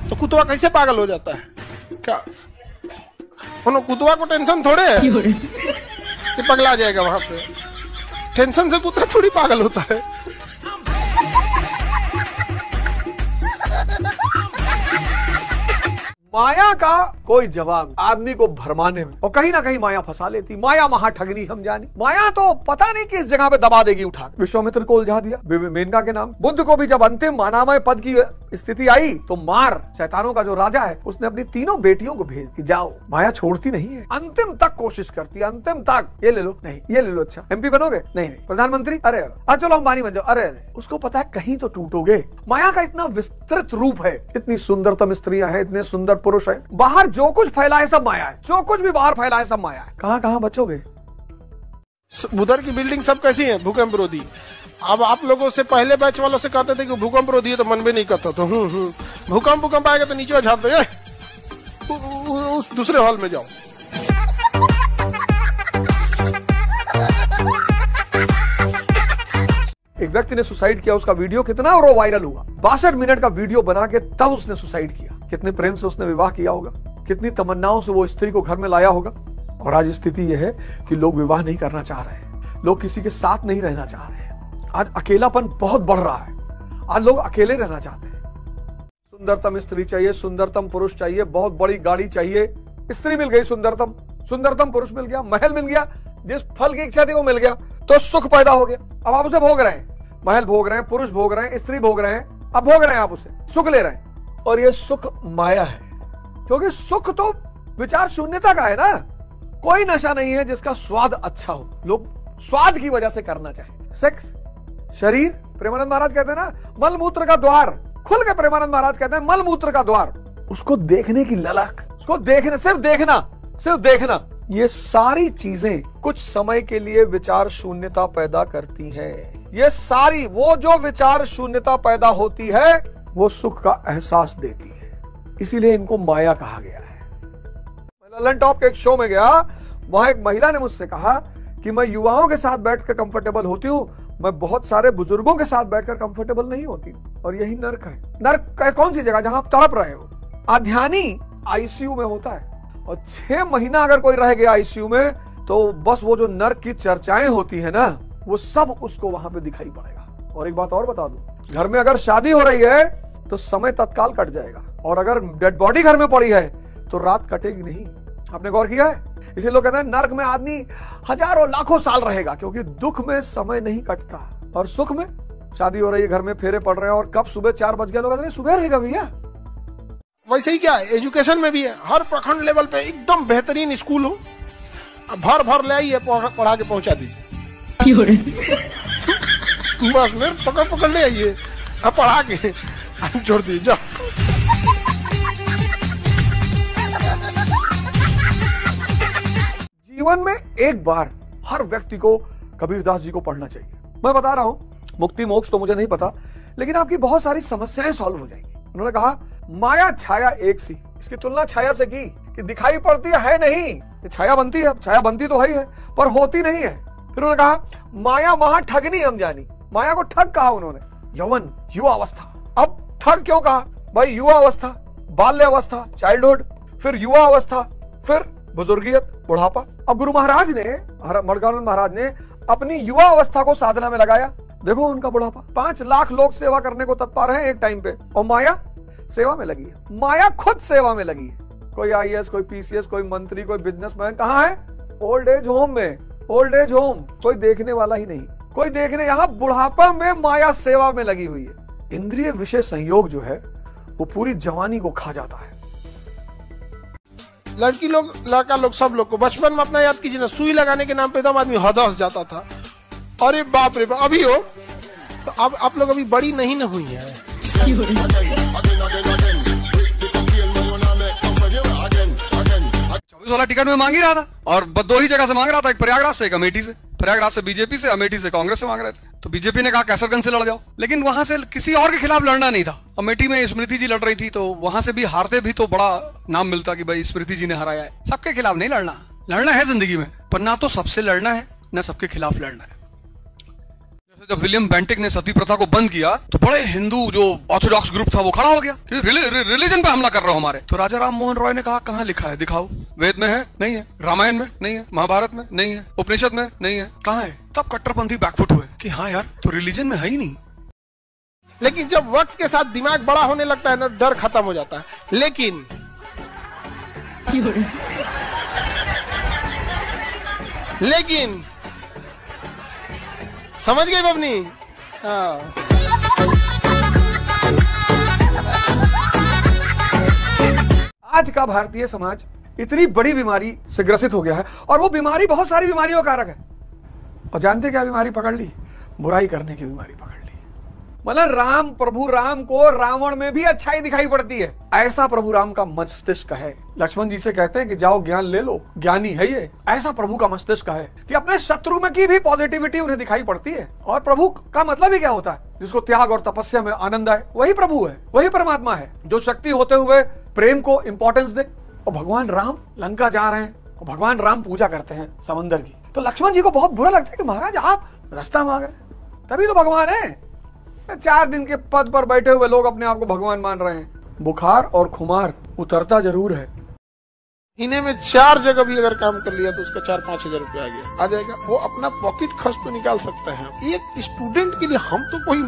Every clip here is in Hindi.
तो कुतवा कैसे पागल हो जाता है? क्या कुतवा को टेंशन थोड़े है कि पगला जाएगा वहां पे? टेंशन से कुत्ता थोड़ी पागल होता है। माया का कोई जवाब आदमी को भरमाने में, और कहीं ना कहीं माया फंसा लेती। माया महाठगनी हम जानी। माया तो पता नहीं किस जगह पे दबा देगी उठा। विश्वामित्र को उलझा दिया मेनका के नाम। बुद्ध को भी जब अंतिम अनामय पद की स्थिति आई तो मार शैतानों का जो राजा है उसने अपनी तीनों बेटियों को भेज दी, जाओ। माया छोड़ती नहीं है, अंतिम तक कोशिश करती है, अंतिम तक। ये ले लो, नहीं ये ले लो, अच्छा MP बनोगे, नहीं प्रधानमंत्री, अरे चलो अंबानी बन जाओ, अरे उसको पता है कहीं तो टूटोगे। माया का इतना विस्तृत रूप है, इतनी सुंदरतम स्त्रियां हैं, इतने सुंदर पुरुष है, बाहर जो कुछ फैला है सब माया है, जो कुछ भी बाहर फैला है सब माया है। कहां कहां बचोगे? उधर की बिल्डिंग सब कैसी है? भूकंप रोधी। अब आप लोगों से पहले बैच वालों से कहते थे कि भूकंप रोधी है तो मन भी नहीं करता था। भूकंप आएगा तो नीचे झाड़ दे, उस दूसरे हॉल में जाओ। एक व्यक्ति ने सुसाइड किया, उसका वीडियो कितना और वायरल हुआ। 62 मिनट का वीडियो बना के तब उसने सुसाइड किया। कितने प्रेम से उसने विवाह किया होगा, कितनी तमन्नाओं से वो स्त्री को घर में लाया होगा। और आज स्थिति यह है कि लोग विवाह नहीं करना चाह रहे हैं, लोग किसी के साथ नहीं रहना चाह रहे हैं। आज अकेलापन बहुत बढ़ रहा है, आज लोग अकेले रहना चाहते हैं। सुंदरतम स्त्री चाहिए, सुंदरतम पुरुष चाहिए, बहुत बड़ी गाड़ी चाहिए। स्त्री मिल गई सुंदरतम, सुंदरतम पुरुष मिल गया, महल मिल गया, जिस फल की इच्छा थी वो मिल गया, तो सुख पैदा हो गया। अब आप उसे भोग रहे हैं, महल भोग रहे हैं, पुरुष भोग रहे हैं, स्त्री भोग रहे हैं, अब भोग रहे हैं, आप उसे सुख ले रहे हैं। और ये सुख माया है, क्योंकि सुख तो विचार शून्यता का है ना। कोई नशा नहीं है जिसका स्वाद अच्छा हो, लोग स्वाद की वजह से करना चाहे। सेक्स, शरीर, प्रेमानंद महाराज कहते हैं ना मल मूत्र का द्वार, खुल के प्रेमानंद महाराज कहते हैं मल मूत्र का द्वार। उसको देखने की ललक, उसको देखना, सिर्फ देखना, ये सारी चीजें कुछ समय के लिए विचार शून्यता पैदा करती हैं। ये सारी, वो जो विचार शून्यता पैदा होती है वो सुख का एहसास देती है, इसीलिए इनको माया कहा गया है। मैं ललन टॉप के एक शो में गया, वहां एक महिला ने मुझसे कहा कि मैं युवाओं के साथ बैठकर कंफर्टेबल होती हूँ, मैं बहुत सारे बुजुर्गों के साथ बैठकर कंफर्टेबल नहीं होती, और यही नर्क है। नर्क कौन सी जगह? जहां आप तड़प रहे हो। अध्यानी ICU में होता है, और 6 महीना अगर कोई रह गया ICU में तो बस वो जो नर्क की चर्चाएं होती है ना, वो सब उसको वहां पे दिखाई पड़ेगा। और एक बात और बता दूं, घर में अगर शादी हो रही है तो समय तत्काल कट जाएगा, और अगर डेड बॉडी घर में पड़ी है तो रात कटेगी नहीं। आपने गौर किया है? इसे लोग कहते हैं नर्क में आदमी हजारों लाखों साल रहेगा, क्योंकि दुख में समय नहीं कटता, और सुख में शादी हो रही है, घर में फेरे पड़ रहे हैं, और कब सुबह 4 बज गए, लोग कहते हैं सुबह रहेगा भैया। वैसे ही क्या एजुकेशन में भी है, हर प्रखंड लेवल पे एकदम बेहतरीन स्कूल हो, भर ले आइए, पढ़ा के पहुंचा दीजिए। बस में पकड़ ले आइए, अब पढ़ा के छोड़ दीजिए, जाओ। जीवन में एक बार हर व्यक्ति को कबीरदास जी को पढ़ना चाहिए। मैं बता रहा हूं, मुक्ति मोक्ष तो मुझे नहीं पता, लेकिन आपकी बहुत सारी समस्याएं सॉल्व हो जाएंगी। उन्होंने कहा माया छाया एक सी, इसकी तुलना छाया से की कि दिखाई पड़ती है नहीं, ये छाया बनती है, छाया बनती तो है ही है, पर होती नहीं है। फिर उन्होंने कहा माया महाठगनी हम जानी, माया को ठग कहा उन्होंने। यौवन, युवा अवस्था। अब ठग क्यों कहा भाई? युवा अवस्था, बाल्य अवस्था, चाइल्डहुड, फिर युवा अवस्था, फिर बुजुर्गियत, बुढ़ापा। अब गुरु महाराज ने, मणिकानंद महाराज ने अपनी युवा अवस्था को साधना में लगाया। देखो उनका बुढ़ापा, 5 लाख लोग सेवा करने को तत्पर हैं एक टाइम पे, और माया सेवा में लगी है। माया खुद सेवा में लगी है। कोई IAS, कोई PCS, कोई मंत्री, कोई बिजनेसमैन कहाँ है? ओल्ड एज होम में। ओल्ड एज होम, कोई देखने वाला ही नहीं, कोई देखने। यहाँ बुढ़ापा में माया सेवा में लगी हुई है। इंद्रिय विषय संयोग जो है वो पूरी जवानी को खा जाता है। लड़की लोग, लड़का लोग, सब लोग को बचपन में अपना याद कीजिए ना, सुई लगाने के नाम पे एकदम आदमी हदस जाता था। अरे बाप रे बाप, अभी हो तो अब आप लोग अभी बड़ी नहीं न हुई है। 24 वाला टिकट में मांग ही रहा था, और 2 ही जगह से मांग रहा था, एक प्रयागराज से, एक अमेठी से। प्रयागराज से बीजेपी से, अमेठी से कांग्रेस से मांग रहे थे। तो बीजेपी ने कहा कैसरगंज से लड़ जाओ, लेकिन वहां से किसी और के खिलाफ लड़ना नहीं था। अमेठी में स्मृति जी लड़ रही थी, तो वहां से भी हारते भी तो बड़ा नाम मिलता कि भाई स्मृति जी ने हराया है। सबके खिलाफ नहीं लड़ना, लड़ना है जिंदगी में, पर ना तो सबसे लड़ना है, ना सबके खिलाफ लड़ना है। जब विलियम बेंटिक ने सती प्रथा को बंद किया तो बड़े हिंदू जो ऑर्थोडॉक्स ग्रुप था वो खड़ा हो गया कि रिलीजन पे हमला कर रहे हो हमारे। तो राजा राम मोहन रॉय ने कहा कहाँ लिखा है, दिखाओ। वेद में है? नहीं है। रामायण में नहीं है। महाभारत में नहीं है। उपनिषद में नहीं है। कहाँ है? तब कट्टरपंथी बैकफुट हुए कि हाँ यार, तो रिलीजन में है ही नहीं। लेकिन जब वक्त के साथ दिमाग बड़ा होने लगता है ना, डर खत्म हो जाता है। लेकिन समझ गई बबनी? आज का भारतीय समाज इतनी बड़ी बीमारी से ग्रसित हो गया है, और वो बीमारी बहुत सारी बीमारियों का कारक है। और जानते क्या बीमारी पकड़ ली? बुराई करने की बीमारी पकड़ ली। मतलब राम, प्रभु राम को रावण में भी अच्छाई दिखाई पड़ती है, ऐसा प्रभु राम का मस्तिष्क है। लक्ष्मण जी से कहते हैं कि जाओ ज्ञान ले लो, ज्ञानी है ये। ऐसा प्रभु का मस्तिष्क है कि अपने शत्रु में की भी पॉजिटिविटी उन्हें दिखाई पड़ती है। और प्रभु का मतलब ही क्या होता है? जिसको त्याग और तपस्या में आनंद आए, वही प्रभु है, वही परमात्मा है, जो शक्ति होते हुए प्रेम को इंपॉर्टेंस दे। और भगवान राम लंका जा रहे हैं और भगवान राम पूजा करते हैं समंदर की। तो लक्ष्मण जी को बहुत बुरा लगता है कि महाराज आप रास्ता मांग रहे हैं, तभी तो भगवान है। 4 दिन के पद पर बैठे हुए लोग अपने आप को भगवान मान रहे हैं। बुखार और खुमार उतरता जरूर है। इन्हें में 4 जगह भी अगर काम कर लिया तो उसका 4-5 हजार रुपया आ जाएगा। वो अपना पॉकेट खर्च तो निकाल सकता है। एक स्टूडेंट के लिए हम तो कोई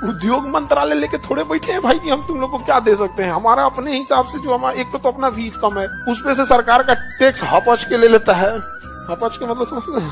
उद्योग मंत्रालय लेके थोड़े बैठे हैं भाई कि हम तुम लोग को क्या दे सकते हैं। हमारा अपने हिसाब से जो हमारा एक तो अपना फीस कम है, उसपे से सरकार का टैक्स हपच के ले लेता है। हपच के मतलब समझते हैं?